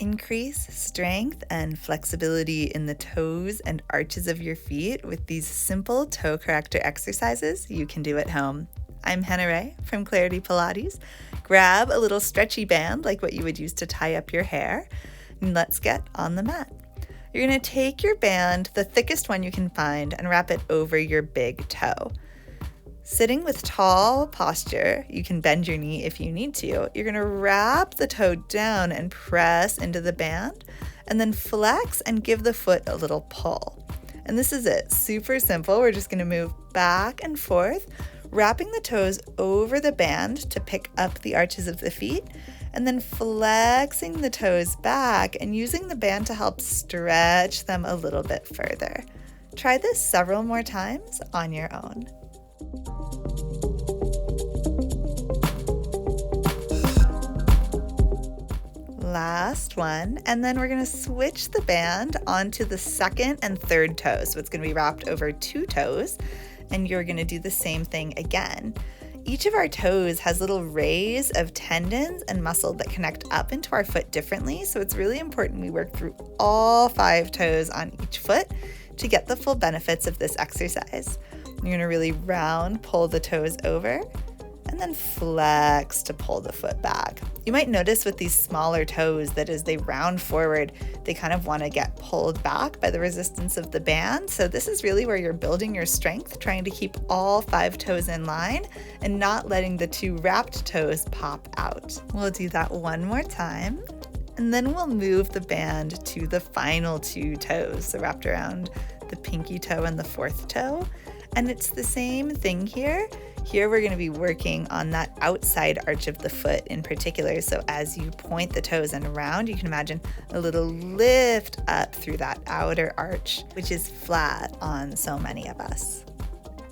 Increase strength and flexibility in the toes and arches of your feet with these simple toe corrector exercises you can do at home. I'm Hannah Ray from Clarity Pilates. Grab a little stretchy band like what you would use to tie up your hair, and let's get on the mat. You're going to take your band, the thickest one you can find, and wrap it over your big toe. Sitting with tall posture, you can bend your knee if you need to. You're going to wrap the toe down and press into the band, and then flex and give the foot a little pull. And this is it. Super simple. We're just going to move back and forth, wrapping the toes over the band to pick up the arches of the feet, and then flexing the toes back and using the band to help stretch them a little bit further. Try this several more times on your own. Last one, and then we're going to switch the band onto the second and third toes. So it's going to be wrapped over two toes, and you're going to do the same thing again. Each of our toes has little rays of tendons and muscle that connect up into our foot differently, so it's really important we work through all 5 toes on each foot to get the full benefits of this exercise. You're going to really round, pull the toes over, and then flex to pull the foot back. You might notice with these smaller toes that as they round forward, they kind of want to get pulled back by the resistance of the band. So this is really where you're building your strength, trying to keep all 5 toes in line and not letting the 2 wrapped toes pop out. We'll do that one more time. And then we'll move the band to the final 2 toes, so wrapped around the pinky toe and the 4th toe. And it's the same thing here. Here we're going to be working on that outside arch of the foot in particular. So as you point the toes and around, you can imagine a little lift up through that outer arch, which is flat on so many of us.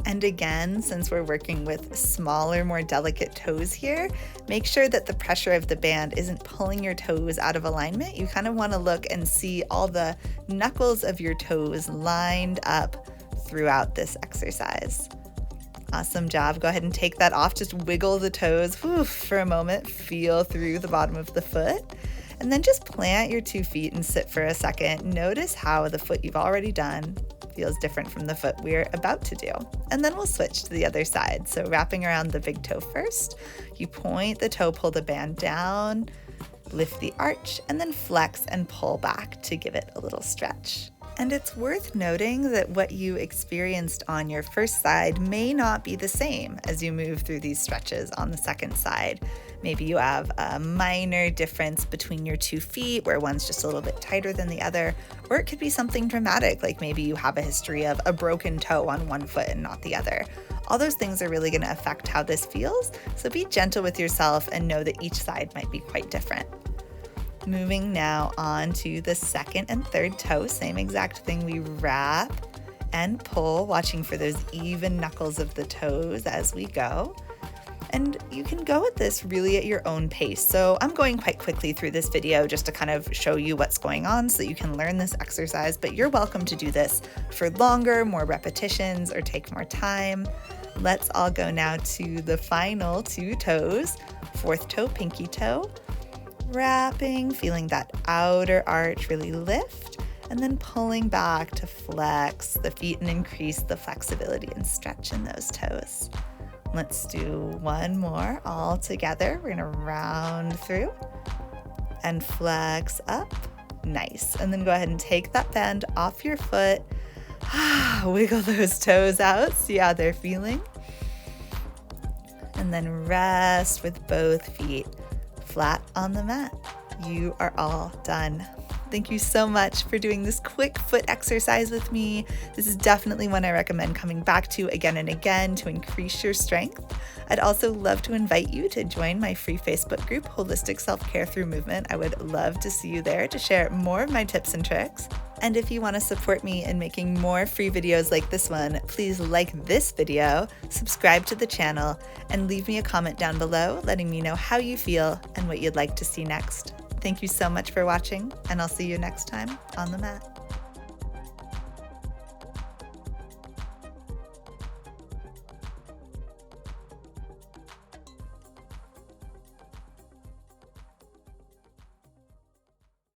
And again, since we're working with smaller, more delicate toes here, make sure that the pressure of the band isn't pulling your toes out of alignment. You kind of want to look and see all the knuckles of your toes lined up throughout this exercise. Awesome job. Go ahead and take that off. Just wiggle the toes for a moment. Feel through the bottom of the foot. And then just plant your 2 feet and sit for a second. Notice how the foot you've already done feels different from the foot we're about to do. And then we'll switch to the other side. So wrapping around the big toe first, you point the toe, pull the band down, lift the arch, and then flex and pull back to give it a little stretch. And it's worth noting that what you experienced on your first side may not be the same as you move through these stretches on the second side. Maybe you have a minor difference between your 2 feet where one's just a little bit tighter than the other, or it could be something dramatic, like maybe you have a history of a broken toe on one foot and not the other. All those things are really going to affect how this feels, so be gentle with yourself and know that each side might be quite different. Moving now on to the second and third toe, same exact thing. We wrap and pull, watching for those even knuckles of the toes as we go. And you can go at this really at your own pace. So I'm going quite quickly through this video just to kind of show you what's going on so that you can learn this exercise, but you're welcome to do this for longer, more repetitions, or take more time. Let's all go now to the final 2 toes, 4th toe, pinky toe. Wrapping, feeling that outer arch really lift, and then pulling back to flex the feet and increase the flexibility and stretch in those toes. Let's do one more all together. We're going to round through and flex up. Nice. And then go ahead and take that band off your foot. Wiggle those toes out. See how they're feeling. And then rest with both feet flat on the mat. You are all done. Thank you so much for doing this quick foot exercise with me. This is definitely one I recommend coming back to again and again to increase your strength. I'd also love to invite you to join my free Facebook group, Holistic Self-Care Through Movement. I would love to see you there to share more of my tips and tricks. And if you want to support me in making more free videos like this one, please like this video, subscribe to the channel, and leave me a comment down below letting me know how you feel and what you'd like to see next. Thank you so much for watching, and I'll see you next time on the mat.